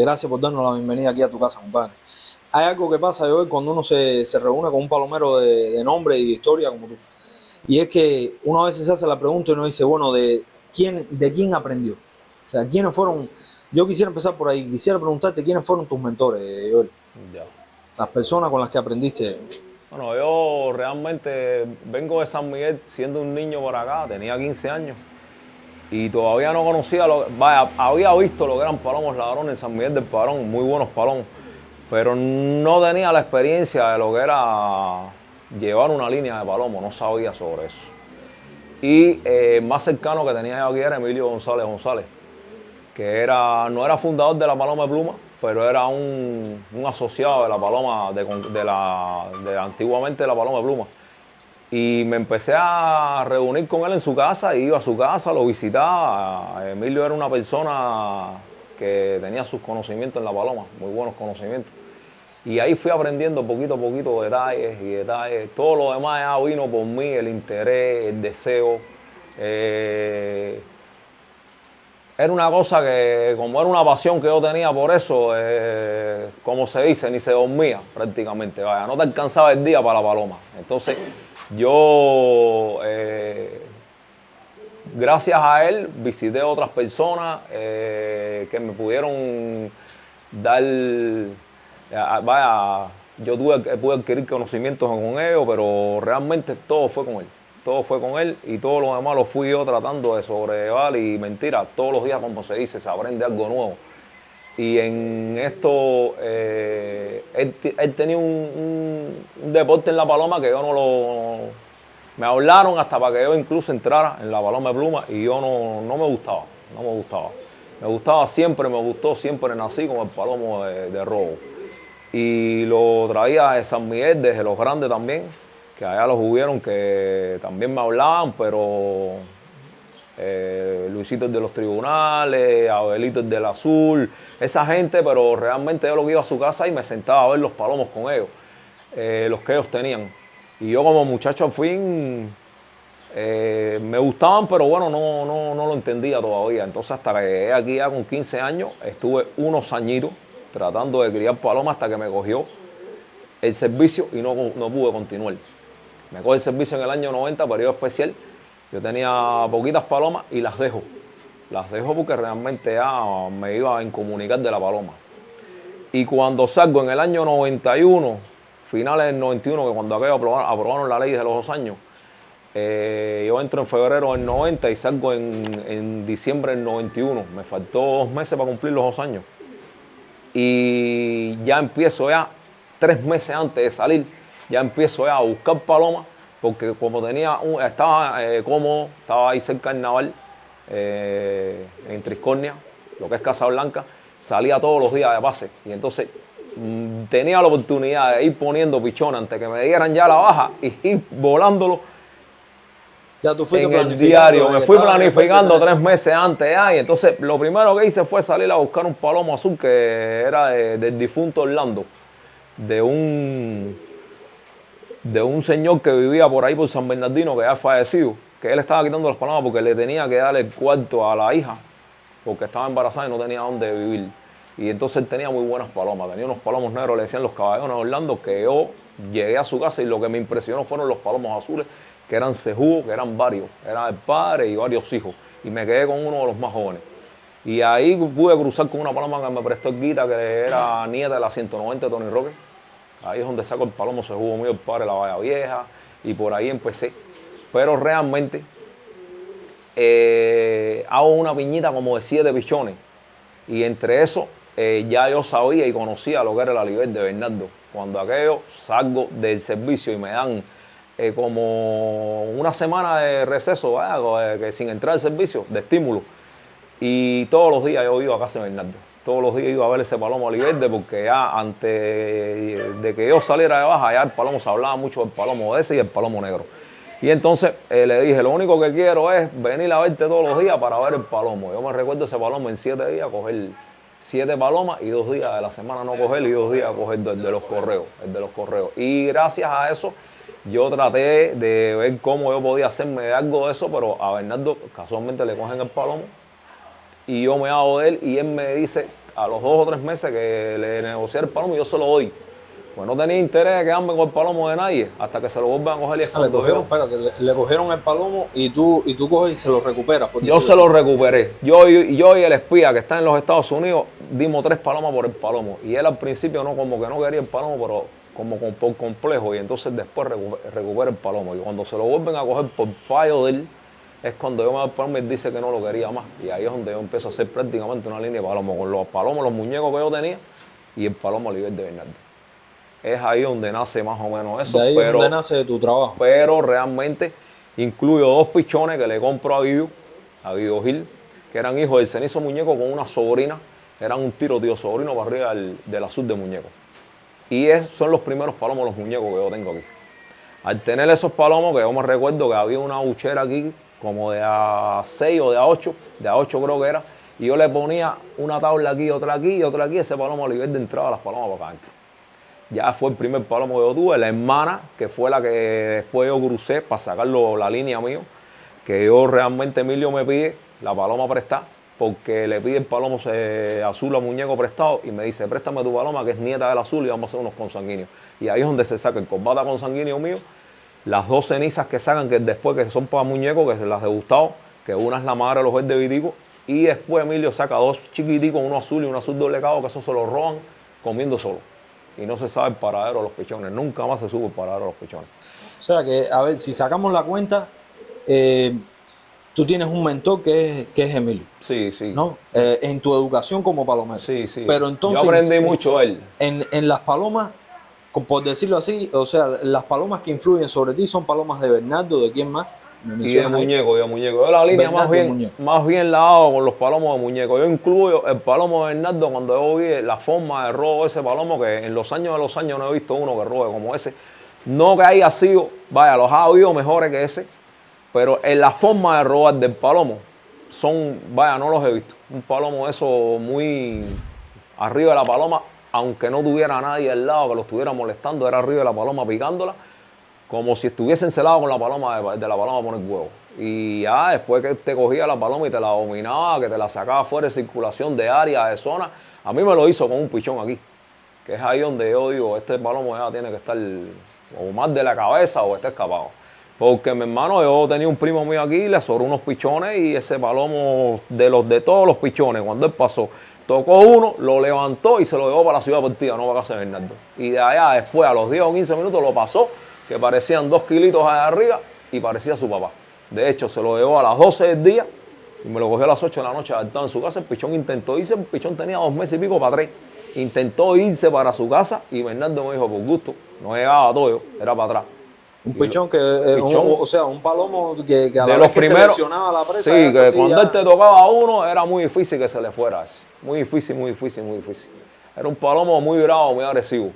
Gracias por darnos la bienvenida aquí a tu casa, compadre. Hay algo que pasa, Joel, cuando uno se reúne con un palomero de nombre y de historia como tú. Y es que uno a veces se hace la pregunta y uno dice, bueno, ¿de quién aprendió? O sea, ¿quiénes fueron? Yo quisiera empezar por ahí. Quisiera preguntarte quiénes fueron tus mentores, Joel. Ya. Las personas con las que aprendiste. Bueno, yo realmente vengo de San Miguel siendo un niño por acá, tenía 15 años y todavía no conocía, vaya, había visto lo que eran palomos ladrones en San Miguel del Padrón, muy buenos palomos, pero no tenía la experiencia de lo que era llevar una línea de palomo, no sabía sobre eso. Y más cercano que tenía yo aquí era Emilio González González, que no era fundador de la Paloma de Pluma, pero era un asociado de la Paloma, de antiguamente de la Paloma de Pluma. Y me empecé a reunir con él en su casa, iba a su casa, lo visitaba. Emilio era una persona que tenía sus conocimientos en la paloma, muy buenos conocimientos. Y ahí fui aprendiendo poquito a poquito detalles y detalles. Todo lo demás ya vino por mí, el interés, el deseo. Era una cosa que, como era una pasión que yo tenía por eso, como se dice, ni se dormía prácticamente, vaya, no te alcanzaba el día para la paloma. Entonces, yo, gracias a él, visité a otras personas que me pudieron dar, vaya, pude adquirir conocimientos con ellos, pero realmente todo fue con él. Todo fue con él y todo lo demás lo fui yo tratando de sobrellevar y mentira, todos los días, como se dice, se aprende algo nuevo. Y en esto, él tenía un deporte en la paloma que yo no lo... Me hablaron hasta para que yo incluso entrara en la paloma de pluma y yo no me gustaba, no me gustaba. Me gustaba siempre, me gustó, siempre nací con el palomo de robo. Y lo traía de San Miguel, desde Los Grandes también, que allá los hubieron que también me hablaban, pero Luisito el de los tribunales, Abelito el del azul, esa gente, pero realmente yo lo que iba a su casa y me sentaba a ver los palomos con ellos, los que ellos tenían. Y yo como muchacho al fin me gustaban, pero bueno, no lo entendía todavía. Entonces hasta que llegué aquí ya con 15 años, estuve unos añitos tratando de criar palomas hasta que me cogió el servicio y no pude continuar. Me coge el servicio en el año 90, periodo especial. Yo tenía poquitas palomas y las dejo. Las dejo porque realmente ya me iba a incomunicar de la paloma. Y cuando salgo en el año 91, finales del 91, que cuando aquello aprobaron la ley de los 2 años, yo entro en febrero del 90 y salgo en diciembre del 91. Me faltó 2 meses para cumplir los 2 años. Y ya empiezo ya, 3 meses antes de salir, ya empiezo ya a buscar palomas, porque como estaba cómodo, estaba ahí cerca del Naval, en Triscornia, lo que es Casablanca, salía todos los días de pase. Y entonces tenía la oportunidad de ir poniendo pichones antes que me dieran ya la baja y ir volándolo Ya tú fuiste en el planificando diario. desde Me que fui estabas en el país. planificando 3 meses antes ya, y entonces lo primero que hice fue salir a buscar un palomo azul que era del difunto Orlando, de un señor que vivía por ahí por San Bernardino, que ya ha fallecido, que él estaba quitando las palomas porque le tenía que dar el cuarto a la hija, porque estaba embarazada y no tenía dónde vivir. Y entonces él tenía muy buenas palomas, tenía unos palomos negros, le decían los caballones de Orlando, que yo llegué a su casa y lo que me impresionó fueron los palomos azules, que eran cejugos, que eran varios, era el padre y varios hijos, y me quedé con uno de los más jóvenes. Y ahí pude cruzar con una paloma que me prestó el Guita, que era nieta de la 190 de Tony Roque. Ahí es donde saco el palomo cejugo mío, el padre de la Valla Vieja, y por ahí empecé. Pero realmente hago una piñita como de 7 pichones. Y entre eso ya yo sabía y conocía lo que era la Liber de Bernardo. Cuando aquello salgo del servicio y me dan como una semana de receso, que sin entrar al servicio, de estímulo. Y todos los días yo iba a casa de Bernardo. Todos los días iba a ver ese palomo Oliverde, porque ya antes de que yo saliera de baja, ya el palomo se hablaba mucho del palomo ese y el palomo negro. Y entonces le dije, lo único que quiero es venir a verte todos los días para ver el palomo. Yo me recuerdo ese palomo en 7 días, coger 7 palomas y 2 días de la semana no coger y 2 días coger el de los correos, el de los correos. Y gracias a eso yo traté de ver cómo yo podía hacerme de algo de eso, pero a Bernardo casualmente le cogen el palomo y yo me hago de él y él me dice a los 2 o 3 meses que le negocié el palomo, yo se lo doy. Pues no tenía interés de quedarme con el palomo de nadie hasta que se lo vuelvan a coger y es Le cuando cogieron, espérate, le cogieron el palomo y tú coges y se lo recuperas. yo se lo recuperé. Yo y el espía que está en los Estados Unidos dimos 3 palomas por el palomo. Y él al principio no, como que no quería el palomo, pero como por complejo. Y entonces después recupera el palomo. Y cuando se lo vuelven a coger por fallo de él, es cuando yo me doy el palomo y él dice que no lo quería más. Y ahí es donde yo empiezo a hacer prácticamente una línea de palomo. Con los palomos, los muñecos que yo tenía y el palomo Oliver de Bernardo. Es ahí donde nace más o menos eso. De ahí es donde nace tu trabajo. Pero realmente incluyo 2 pichones que le compro a Guido Gil, que eran hijos del cenizo muñeco con una sobrina. Eran un tiro tío sobrino para arriba del azul de muñeco. Y son los primeros palomos, los muñecos que yo tengo aquí. Al tener esos palomos, que yo me recuerdo que había una buchera aquí, como de A6 o de A8 creo que era, y yo le ponía una tabla aquí, otra aquí y otra aquí, ese palomo Oliver de entrada las palomas para acá adentro. Ya fue el primer palomo que yo tuve, la hermana, que fue la que después yo crucé para sacarlo la línea mío, que yo realmente Emilio me pide la paloma prestada, porque le pide el palomo azul a muñeco prestado y me dice, préstame tu paloma que es nieta del azul y vamos a hacer unos consanguíneos. Y ahí es donde se saca el combata consanguíneo mío, las 2 cenizas que sacan, que después que son para muñecos, que se las he gustado, que una es la madre de los verdes vitico, y después Emilio saca 2 chiquiticos, uno azul y uno azul doble cabo, que eso se lo roban comiendo solo. Y no se sabe el paradero de los pichones. Nunca más se sube el paradero de los pichones. O sea que, a ver, si sacamos la cuenta, tú tienes un mentor que es Emilio. Sí, sí. ¿No? En tu educación como palomero. Sí, sí. Pero entonces, yo aprendí mucho de él. En las palomas, por decirlo así, o sea, las palomas que influyen sobre ti son palomas de Bernardo, ¿de quién más? Y de muñeco. Yo la línea más bien la hago con los palomos de muñeco. Yo incluyo el palomo de Bernardo cuando yo vi la forma de robo de ese palomo, que en los años no he visto uno que robe como ese. No que haya sido, vaya, los ha habido mejores que ese, pero en la forma de robar del palomo no los he visto. Un palomo eso muy arriba de la paloma, aunque no tuviera nadie al lado que lo estuviera molestando, era arriba de la paloma picándola, como si estuviese encelado con la paloma de la paloma a poner huevo. Y ya después que te cogía la paloma y te la dominaba, que te la sacaba fuera de circulación de área, de zona, a mí me lo hizo con un pichón aquí, que es ahí donde yo digo, este palomo ya tiene que estar o más de la cabeza o está escapado. Porque mi hermano, yo tenía un primo mío aquí, le sobró unos pichones y ese palomo de todos los pichones, cuando él pasó, tocó uno, lo levantó y se lo llevó para la ciudad deportiva, no para casa de Bernardo. Y de allá después, a los 10 o 15 minutos, lo pasó, que parecían 2 kilitos allá arriba y parecía su papá. De hecho, se lo llevó a las 12 del día y me lo cogió a las 8 de la noche adaptado en su casa. El pichón intentó irse, el pichón tenía 2 meses y pico para 3. Intentó irse para su casa y Bernardo me dijo, por gusto, no llegaba a todo, era para atrás. Un pichón que, o sea, un palomo que a la de vez los que primeros, seleccionaba la presa. sí, que así cuando ya... él te tocaba a uno era muy difícil que se le fuera. Muy difícil, muy difícil, muy difícil. Era un palomo muy bravo, muy agresivo.